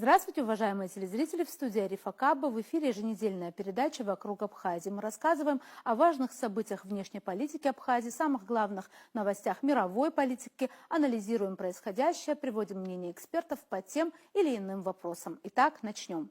Здравствуйте, уважаемые телезрители! В студии Арифа Каба. В эфире еженедельная передача «Вокруг Абхазии». Мы рассказываем о важных событиях внешней политики Абхазии, самых главных новостях мировой политики, анализируем происходящее, приводим мнение экспертов по тем или иным вопросам. Итак, начнем.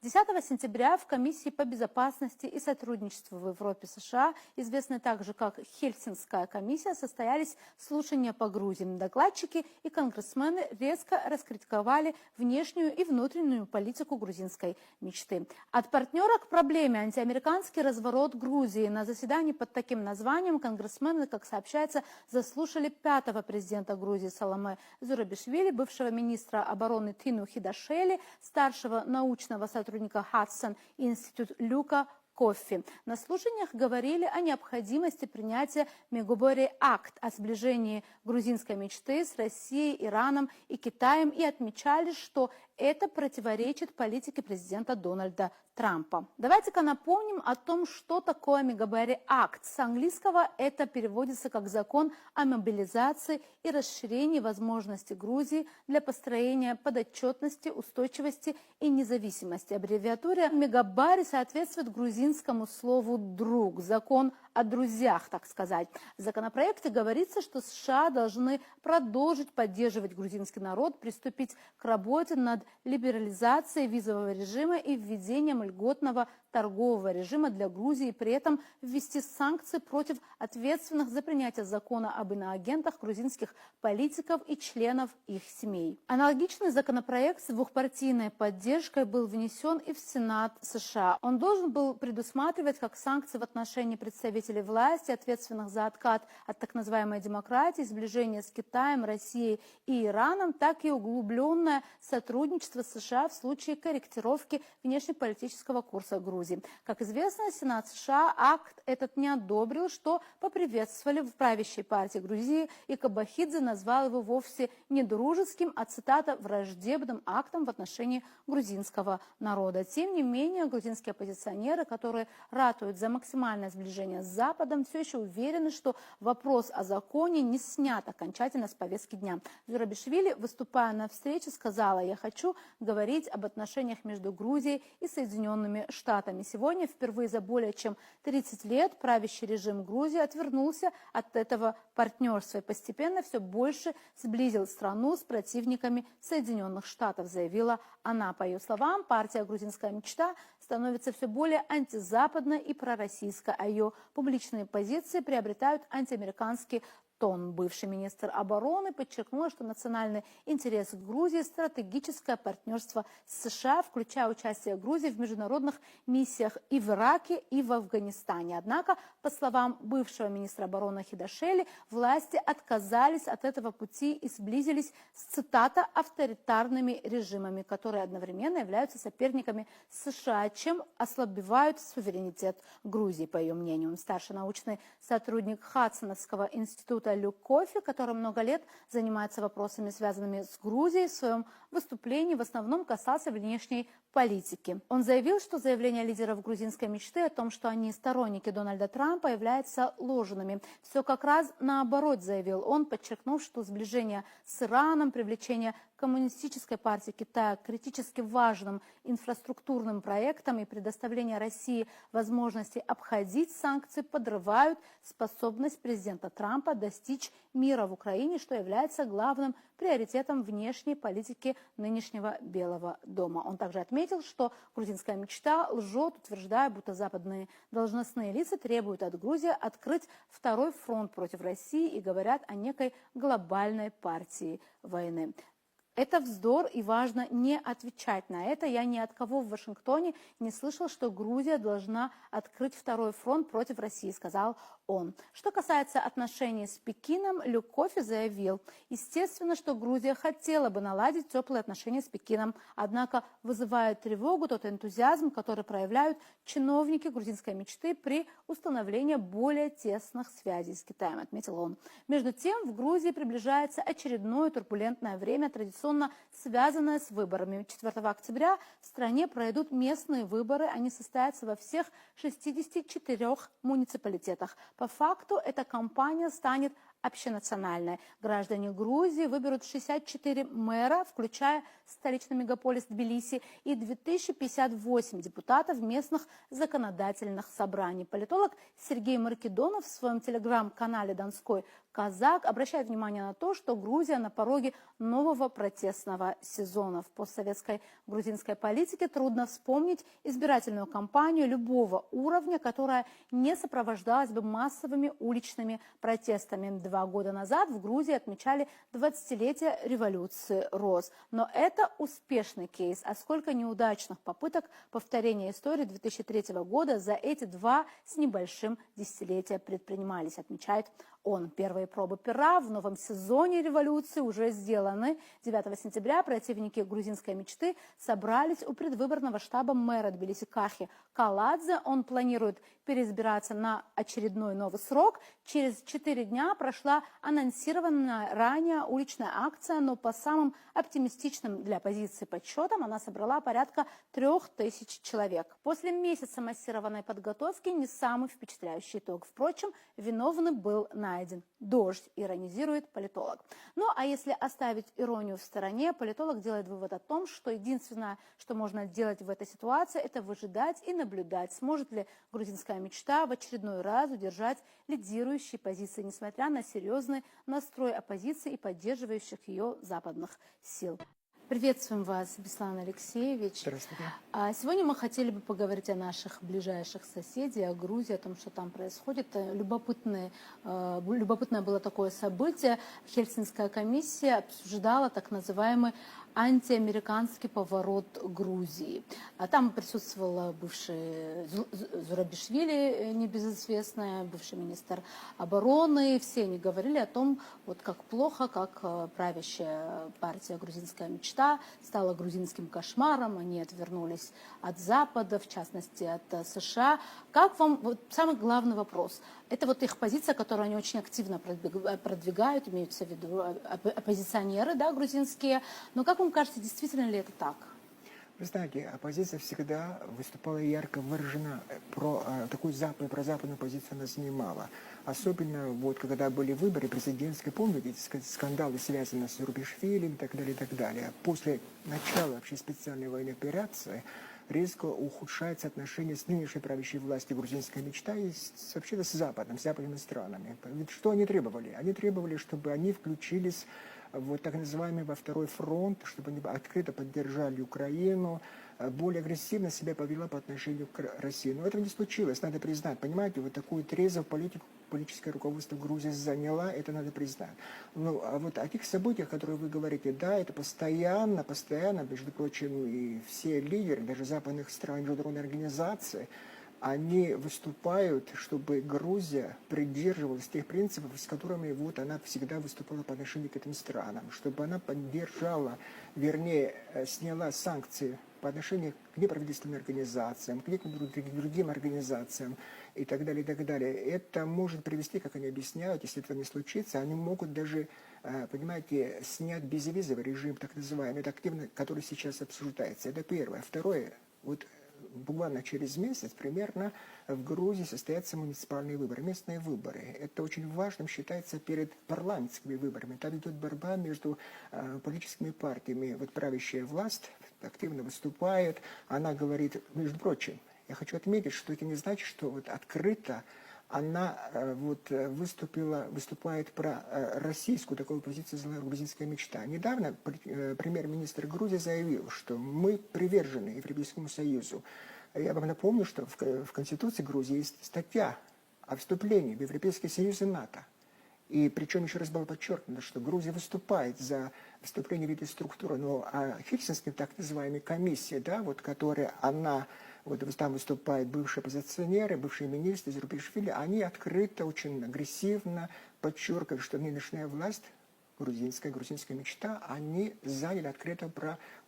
10 сентября в Комиссии по безопасности и сотрудничеству в Европе США, известной также как Хельсинская комиссия, состоялись слушания по Грузии. Докладчики и конгрессмены резко раскритиковали внешнюю и внутреннюю политику грузинской мечты. От партнера к проблеме антиамериканский разворот Грузии. На заседании под таким названием конгрессмены, как сообщается, заслушали пятого президента Грузии Саломе Зурабишвили, бывшего министра обороны Тину Хидашели, старшего научного сотрудника Hudson Institute Люка Коффи. На слушаниях говорили о необходимости принятия Мегабори-акт о сближении грузинской мечты с Россией, Ираном и Китаем и отмечали, что это противоречит политике президента Дональда Трампа. Давайте-ка напомним о том, что такое Мегабори-акт. С английского это переводится как закон о мобилизации и расширении возможностей Грузии для построения подотчетности, устойчивости и независимости. Аббревиатура Мегабари соответствует грузинскому слову «друг», закон о друзьях, так сказать. В законопроекте говорится, что США должны продолжить поддерживать грузинский народ, приступить к работе над либерализацией визового режима и введением льготного торгового режима для Грузии, при этом ввести санкции против ответственных за принятие закона об иноагентах грузинских политиков и членов их семей. Аналогичный законопроект с двухпартийной поддержкой был внесен и в Сенат США. Он должен был предусматривать как санкции в отношении представителей власти, ответственных за откат от так называемой демократии, сближение с Китаем, Россией и Ираном, так и углубленное сотрудничество с США в случае корректировки внешнеполитического курса Грузии. Как известно, Сенат США акт этот не одобрил, что поприветствовали в правящей партии Грузии, и Кабахидзе назвал его вовсе не дружеским, а, цитата, враждебным актом в отношении грузинского народа. Тем не менее, грузинские оппозиционеры, которые ратуют за максимальное сближение с Западом, все еще уверены, что вопрос о законе не снят окончательно с повестки дня. Зурабишвили, выступая на встрече, сказала: «Я хочу говорить об отношениях между Грузией и Соединенными Штатами». Сегодня впервые за более чем 30 лет правящий режим Грузии отвернулся от этого партнерства и постепенно все больше сблизил страну с противниками Соединенных Штатов, заявила она. По ее словам, партия «Грузинская мечта» становится все более антизападной и пророссийской, а ее публичные позиции приобретают антиамериканский тон. Бывший министр обороны подчеркнул, что национальный интерес Грузии – стратегическое партнерство с США, включая участие Грузии в международных миссиях и в Ираке, и в Афганистане. Однако, по словам бывшего министра обороны Хидашели, власти отказались от этого пути и сблизились с, цитата, авторитарными режимами, которые одновременно являются соперниками США, чем ослабевают суверенитет Грузии, по ее мнению. Старший научный сотрудник Хадсоновского института Люк Коффи, который много лет занимается вопросами, связанными с Грузией, в своем выступлении в основном касался внешней политики. Он заявил, что заявления лидеров грузинской мечты о том, что они сторонники Дональда Трампа, являются ложными. Все как раз наоборот, заявил он, подчеркнув, что сближение с Ираном, привлечение Коммунистической партии Китая к критически важным инфраструктурным проектам и предоставление России возможности обходить санкции подрывают способность президента Трампа достичь мира в Украине, что является главным приоритетом внешней политики нынешнего Белого дома. Он также отметил, что грузинская мечта лжет, утверждая, будто западные должностные лица требуют от Грузии открыть второй фронт против России и говорят о некой глобальной партии войны. Это вздор, и важно не отвечать на это. Я ни от кого в Вашингтоне не слышал, что Грузия должна открыть второй фронт против России, сказал он. Что касается отношений с Пекином, Люк Коффи заявил: естественно, что Грузия хотела бы наладить теплые отношения с Пекином, однако вызывает тревогу тот энтузиазм, который проявляют чиновники грузинской мечты при установлении более тесных связей с Китаем, отметил он. Между тем, в Грузии приближается очередное турбулентное время, традиционно связанное с выборами. 4 октября в стране пройдут местные выборы. Они состоятся во всех 64 муниципалитетах. По факту эта кампания станет общенациональной. Граждане Грузии выберут 64 мэра, включая столичный мегаполис Тбилиси, и 2058 депутатов местных законодательных собраний. Политолог Сергей Маркедонов в своем телеграм-канале «Донской казак» обращает внимание на то, что Грузия на пороге нового протестного сезона. В постсоветской грузинской политике трудно вспомнить избирательную кампанию любого уровня, которая не сопровождалась бы массовыми уличными протестами. 2 года назад в Грузии отмечали 20-летие революции РОЗ. Но это успешный кейс. А сколько неудачных попыток повторения истории 2003 года за эти 2 с небольшим десятилетия предпринимались, отмечает он. Первые пробы пера в новом сезоне революции уже сделаны. 9 сентября противники грузинской мечты собрались у предвыборного штаба мэра Тбилиси Кахи Каладзе. Он планирует переизбираться на очередной новый срок. Через 4 дня прошла анонсированная ранее уличная акция, но по самым оптимистичным для оппозиции подсчетам она собрала порядка 3000 человек. После месяца массированной подготовки не самый впечатляющий итог. Впрочем, виновный был найден. Дождь, иронизирует политолог. Ну а если оставить иронию в стороне, политолог делает вывод о том, что единственное, что можно делать в этой ситуации, это выжидать и наблюдать, сможет ли грузинская мечта в очередной раз удержать лидирующие позиции, несмотря на серьезный настрой оппозиции и поддерживающих ее западных сил. Приветствуем вас, Беслан Алексеевич. Здравствуйте. Сегодня мы хотели бы поговорить о наших ближайших соседях, о Грузии, о том, что там происходит. Любопытное было такое событие. Хельсинская комиссия обсуждала так называемый антиамериканский поворот Грузии. Там присутствовала бывшая Зурабишвили, небезызвестная, бывший министр обороны. Все они говорили о том, вот как плохо, как правящая партия «Грузинская мечта» стала грузинским кошмаром. Они отвернулись от Запада, в частности от США. Как вам, вот самый главный вопрос, это вот их позиция, которую они очень активно продвигают, имеются в виду оппозиционеры, да, грузинские. Но как вам кажется, действительно ли это так? Вы знаете, оппозиция всегда выступала ярко выражена, такую прозападную позицию она занимала. Особенно вот когда были выборы президентские, помните, скандалы, связанные с Зурабишвили и так далее, и так далее. После начала вообще специальной военной операции резко ухудшается отношение с нынешней правящей властью грузинская мечта и вообще-то с западными странами. Ведь что они требовали? Они требовали, чтобы они включились вот так называемый во второй фронт, чтобы они открыто поддержали Украину, более агрессивно себя повела по отношению к России. Но этого не случилось, надо признать. Понимаете, вот такую трезвую политику политическое руководство Грузии заняло, это надо признать. Ну, а вот о тех событиях, которые вы говорите, да, это постоянно, между прочим, и все лидеры, даже западных стран, международные организации, они выступают, чтобы Грузия придерживалась тех принципов, с которыми вот она всегда выступала по отношению к этим странам, чтобы она поддержала, вернее, сняла санкции по отношению к неправительственным организациям, к другим организациям и так далее, и так далее. Это может привести, как они объясняют, если этого не случится, они могут даже, понимаете, снять безвизовый режим, так называемый, это активно, который сейчас обсуждается. Это первое. Второе, вот буквально через месяц примерно в Грузии состоятся муниципальные выборы, местные выборы. Это очень важным считается перед парламентскими выборами. Там идет борьба между политическими партиями. Вот правящая власть активно выступает. Она говорит, между прочим, я хочу отметить, что это не значит, что вот открыто она выступает про российскую такую позицию грузинская мечта. Недавно премьер-министр Грузии заявил, что мы привержены Европейскому Союзу. Я вам напомню, что в Конституции Грузии есть статья о вступлении в Европейский Союз и НАТО. И причем еще раз было подчеркнуто, что Грузия выступает за вступление в эти структуры. Но Хельсинская так называемая комиссия, да, вот, которая она... Вот там выступают бывшие оппозиционеры, бывшие министры Зурабишвили, они открыто, очень агрессивно подчеркивают, что нынешняя власть, грузинская мечта, они заняли открыто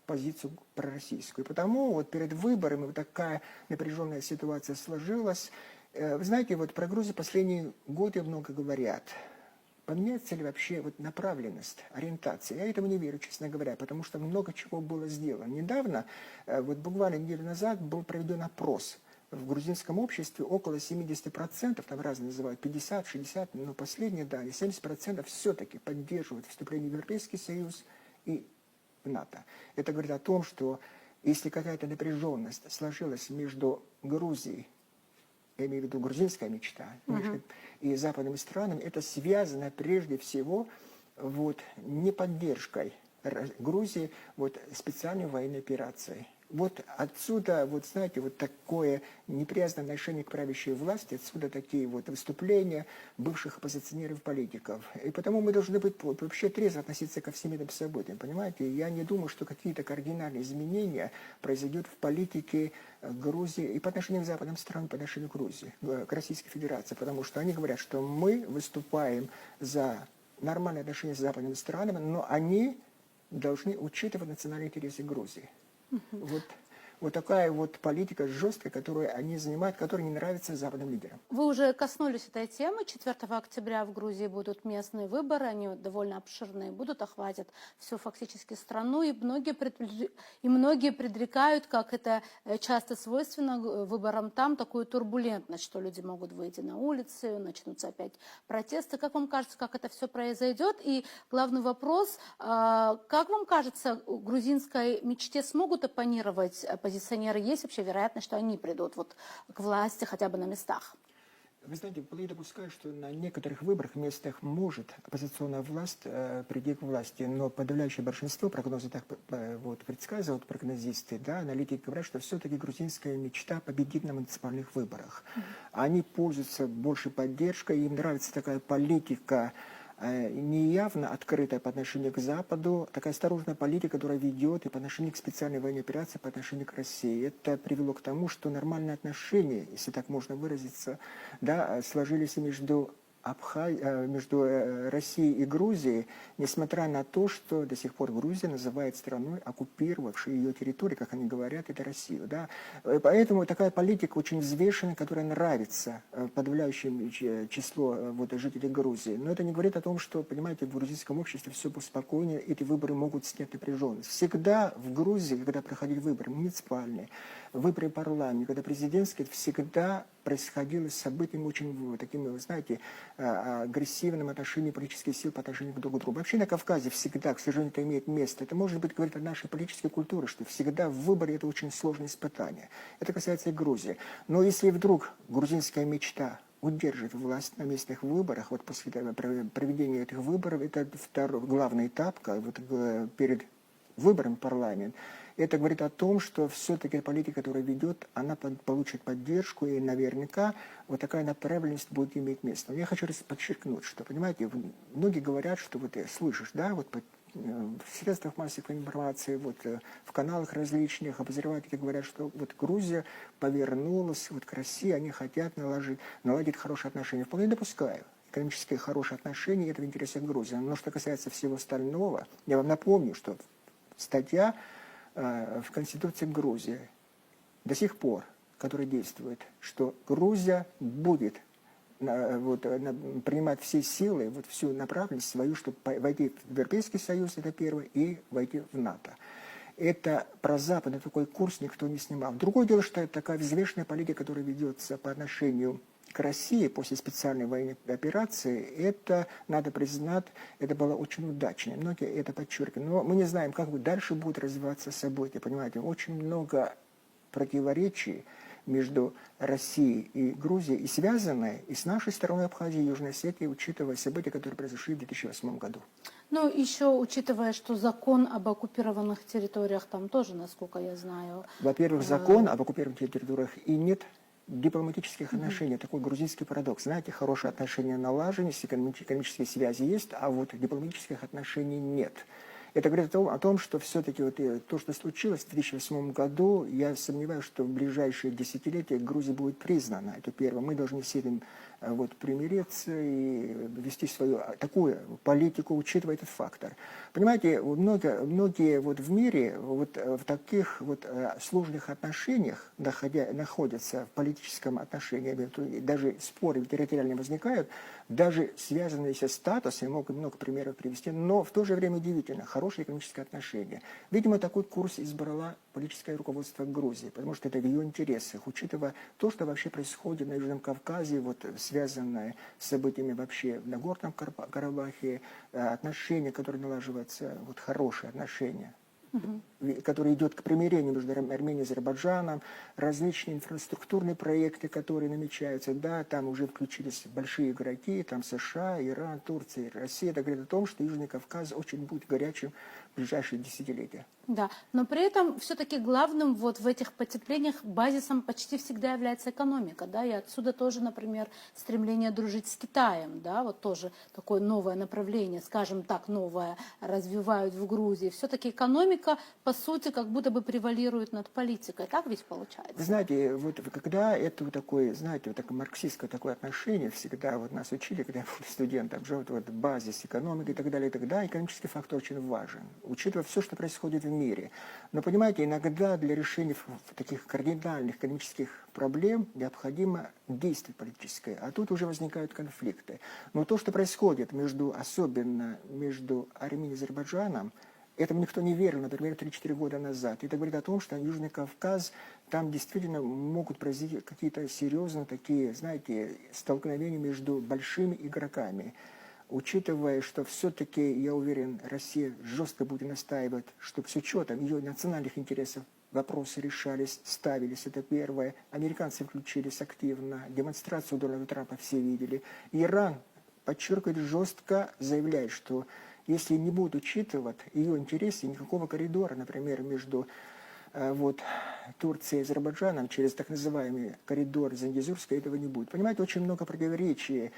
позицию пророссийскую. И потому вот перед выборами вот такая напряженная ситуация сложилась. Вы знаете, вот про Грузию последние годы много говорят. Поменяется ли вообще вот направленность, ориентация? Я этому не верю, честно говоря, потому что много чего было сделано. Недавно, вот буквально неделю назад, был проведен опрос в грузинском обществе около 70%, там разные называют, 50, 60, но последние данные, 70% все-таки поддерживают вступление в Европейский Союз и в НАТО. Это говорит о том, что если какая-то напряженность сложилась между Грузией, я имею в виду грузинская мечта, и западными странами, это связано прежде всего вот, неподдержкой Грузии вот, специальной военной операцией. Вот отсюда, вот знаете, вот такое неприязное отношение к правящей власти, отсюда такие вот выступления бывших оппозиционеров, политиков. И потому мы должны быть вообще трезво относиться ко всем этим событиям, понимаете? Я не думаю, что какие-то кардинальные изменения произойдут в политике Грузии и по отношению к западным странам, по отношению к Грузии, к Российской Федерации, потому что они говорят, что мы выступаем за нормальные отношения с западными странами, но они должны учитывать национальные интересы Грузии. Вот такая вот политика жесткая, которую они занимают, которая не нравится западным лидерам. Вы уже коснулись этой темы. 4 октября в Грузии будут местные выборы, они довольно обширные будут, охватят всю фактически страну, и многие предрекают, как это часто свойственно выборам там, такую турбулентность, что люди могут выйти на улицы, начнутся опять протесты. Как вам кажется, как это все произойдет? И главный вопрос, как вам кажется, грузинской мечте смогут оппонировать оппозиционеры? Есть вообще вероятность, что они придут вот к власти хотя бы на местах? Вы знаете, я допускаю, что на некоторых выборах местных может оппозиционная власть прийти к власти, но подавляющее большинство, прогнозы так вот, предсказывают прогнозисты, да, аналитики говорят, что все-таки грузинская мечта победит на муниципальных выборах. Они пользуются большей поддержкой, им нравится такая политика, не явно открытая по отношению к Западу, такая осторожная политика, которая ведет и по отношению к специальной военной операции, по отношению к России. Это привело к тому, что нормальные отношения, если так можно выразиться, да, сложились между Россией и Грузией, несмотря на то, что до сих пор Грузия называет страной, оккупировавшей ее территорию, как они говорят, это Россию. Да? Поэтому такая политика очень взвешенная, которая нравится подавляющему числу вот, жителей Грузии. Но это не говорит о том, что, понимаете, в грузинском обществе все спокойнее, эти выборы могут снять напряженность. Всегда в Грузии, когда проходили выборы муниципальные, выборы парламента, когда президентские, всегда происходило с событиями очень такими, вы знаете, агрессивным отношением политических сил по отношению друг к другу. Вообще на Кавказе всегда, к сожалению, это имеет место. Это, может быть, говорит о нашей политической культуре, что всегда в выборе это очень сложное испытание. Это касается и Грузии. Но если вдруг грузинская мечта удержит власть на местных выборах, вот после проведения этих выборов, это второй главный этап, вот, перед выбором в парламент, это говорит о том, что все-таки политика, которая ведет, она получит поддержку, и наверняка вот такая направленность будет иметь место. Но я хочу подчеркнуть, что, понимаете, многие говорят, что вот слышишь, да, вот в средствах массовой информации, вот в каналах различных, обозреватели говорят, что вот Грузия повернулась вот к России, они хотят наладить хорошие отношения. Вполне допускаю. Экономические хорошие отношения, это в интересах Грузии. Но что касается всего остального, я вам напомню, что статья в Конституции Грузии до сих пор, которая действует, что Грузия будет принимать все силы, вот всю направленность свою, чтобы войти в Европейский Союз, это первое, и войти в НАТО. Это про западный такой курс никто не снимал. Другое дело, что это такая взвешенная политика, которая ведется по отношению к России после специальной военной операции, это, надо признать, это было очень удачно. Многие это подчеркивают. Но мы не знаем, как дальше будут развиваться события. Понимаете, очень много противоречий между Россией и Грузией, и связанные и с нашей стороной Абхазии и Южной Осетии, учитывая события, которые произошли в 2008 году. Ну, еще учитывая, что закон об оккупированных территориях там тоже, насколько я знаю. Во-первых, закон об оккупированных территориях и нет дипломатических отношений. Такой грузинский парадокс. Знаете, хорошие отношения налажены, экономические связи есть, а вот дипломатических отношений нет. Это говорит о том, что все-таки вот то, что случилось в 2008 году, я сомневаюсь, что в ближайшие десятилетия Грузия будет признана. Это первое. Мы должны с этим вот, примириться и вести свою такую политику, учитывая этот фактор. Понимаете, многие вот в мире вот в таких вот сложных отношениях находятся в политическом отношении, даже споры территориально возникают, даже связанные со статусом, могут много примеров привести, но в то же время удивительно, хорошие экономические отношения. Видимо, такой курс избрала политическое руководство Грузии, потому что это в ее интересах, учитывая то, что вообще происходит на Южном Кавказе, вот, связанное с событиями вообще в Нагорном Карабахе, отношения, которые налаживаются, вот, хорошие отношения, который идет к примирению между Арменией и Азербайджаном, различные инфраструктурные проекты, которые намечаются, да, там уже включились большие игроки, там США, Иран, Турция, Россия. Это говорит о том, что Южный Кавказ очень будет горячим в ближайшие десятилетия. Да, но при этом все-таки главным вот в этих потеплениях базисом почти всегда является экономика, да, и отсюда тоже, например, стремление дружить с Китаем, да, вот тоже такое новое направление, скажем так, новое развивают в Грузии. Все-таки экономика, по сути, как будто бы превалирует над политикой, так ведь получается? Вы знаете, вот когда это вот такое, знаете, вот такое марксистское такое отношение, всегда вот нас учили, когда я был студентом, что вот базис экономики и так далее, экономический фактор очень важен, учитывая все, что происходит в мире. Но, понимаете, иногда для решения таких кардинальных экономических проблем необходимо действие политическое, а тут уже возникают конфликты. Но то, что происходит особенно между Арменией и Азербайджаном, этому никто не верил, например, 3-4 года назад. Это говорит о том, что Южный Кавказ, там действительно могут произойти какие-то серьезные такие, знаете, столкновения между большими игроками. Учитывая, что все-таки, я уверен, Россия жестко будет настаивать, чтобы с учетом ее национальных интересов вопросы решались, ставились, это первое. Американцы включились активно, демонстрацию Дональда Трампа все видели. Иран, подчеркивает, жестко заявляет, что если не будут учитывать ее интересы, никакого коридора, например, между вот, Турцией и Азербайджаном через так называемый коридор Зангезурской, этого не будет. Понимаете, очень много противоречий,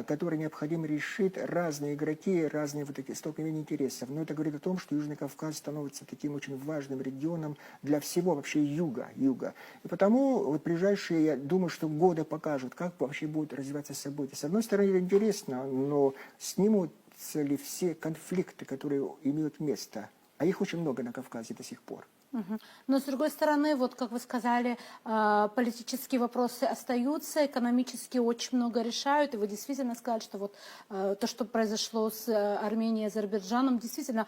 которые необходимо решить, разные игроки, разные вот такие столкновения интересов. Но это говорит о том, что Южный Кавказ становится таким очень важным регионом для всего вообще юга. И потому вот ближайшие, я думаю, что годы покажут, как вообще будут развиваться события. С одной стороны, это интересно, но снимутся ли все конфликты, которые имеют место? А их очень много на Кавказе до сих пор. Но, с другой стороны, вот как вы сказали, политические вопросы остаются, экономически очень много решают, и вы действительно сказали, что вот то, что произошло с Арменией и Азербайджаном, действительно,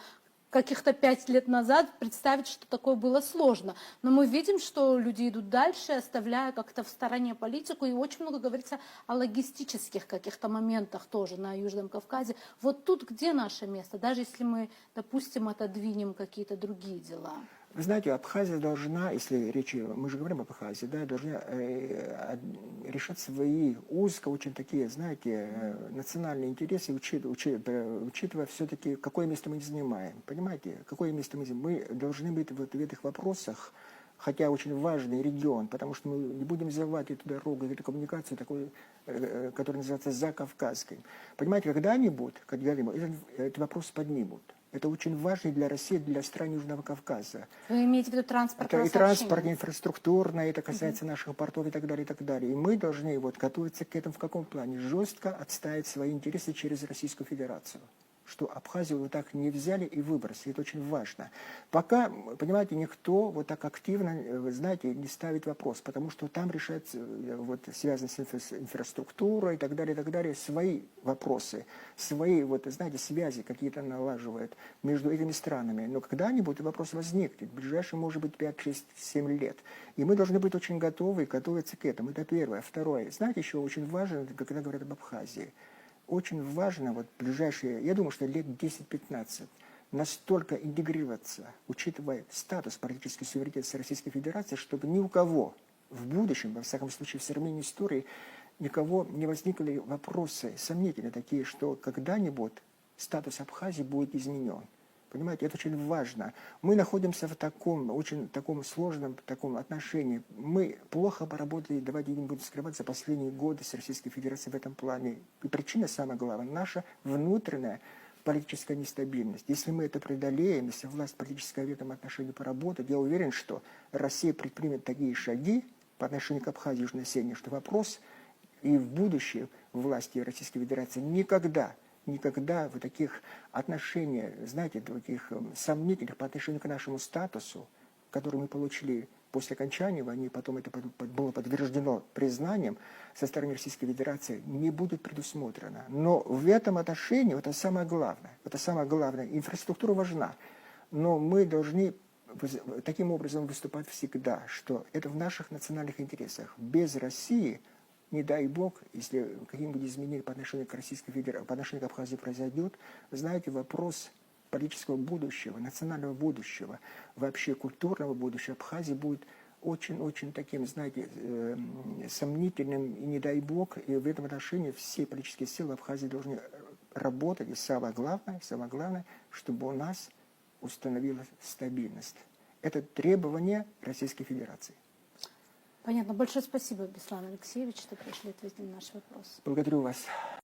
каких-то 5 лет назад представить, что такое было сложно. Но мы видим, что люди идут дальше, оставляя как-то в стороне политику, и очень много говорится о логистических каких-то моментах тоже на Южном Кавказе. Вот тут где наше место, даже если мы, допустим, отодвинем какие-то другие дела? Вы знаете, Абхазия должна, если мы же говорим об Абхазии, да, должна решать свои очень такие, знаете, национальные интересы, учитывая все-таки, какое место мы занимаем. Понимаете, какое место мы занимаем? Мы должны быть вот в этих вопросах, хотя очень важный регион, потому что мы не будем забывать эту дорогу, эту коммуникацию, такую, которая называется Закавказской. Понимаете, когда-нибудь этот вопрос поднимут. Это очень важно для России, для стран Южного Кавказа. Вы имеете в виду транспортное Это и транспортное, инфраструктурное, это касается наших портов и так далее, и так далее. И мы должны вот готовиться к этому в каком плане? Жестко отстаивать свои интересы через Российскую Федерацию. Что Абхазию вот так не взяли и выбросили. Это очень важно. Пока, понимаете, никто вот так активно, вы знаете, не ставит вопрос, потому что там решается, вот, связано с инфраструктурой и так далее, свои вопросы, свои, вот, знаете, связи какие-то налаживают между этими странами. Но когда-нибудь вопрос возникнет, в ближайшие, может быть, 5, 6, 7 лет. И мы должны быть очень готовиться к этому. Это первое. Второе. Знаете, еще очень важно, когда говорят об Абхазии, очень важно вот ближайшие, я думаю, что лет 10-15, настолько интегрироваться, учитывая статус политической суверенитета Российской Федерации, чтобы ни у кого в будущем, во всяком случае в современной истории, никого не возникли вопросы сомнительные такие, что когда-нибудь статус Абхазии будет изменен. Понимаете, это очень важно. Мы находимся в очень таком сложном таком отношении. Мы плохо поработали, давайте не будем скрывать, за последние годы с Российской Федерацией в этом плане. И причина, самая главная, наша внутренняя политическая нестабильность. Если мы это преодолеем, если власть политическая в этом отношении поработает, я уверен, что Россия предпримет такие шаги по отношению к Абхазии и Южной Осетии, что вопрос и в будущем власти Российской Федерации никогда в таких отношениях, знаете, таких сомнительных по отношению к нашему статусу, который мы получили после окончания войны, потом это было подтверждено признанием со стороны Российской Федерации, не будет предусмотрено. Но в этом отношении, это самое главное, инфраструктура важна, но мы должны таким образом выступать всегда, что это в наших национальных интересах. Без России, не дай бог, если какие-нибудь изменения по отношению к Российской Федерации, по отношению к Абхазии произойдет, знаете, вопрос политического будущего, национального будущего, вообще культурного будущего Абхазии будет очень-очень таким, знаете, сомнительным, и не дай бог, и в этом отношении все политические силы Абхазии должны работать, и самое главное, чтобы у нас установилась стабильность. Это требование Российской Федерации. Понятно. Большое спасибо, Беслан Алексеевич, что пришли ответить на наш вопрос. Благодарю вас.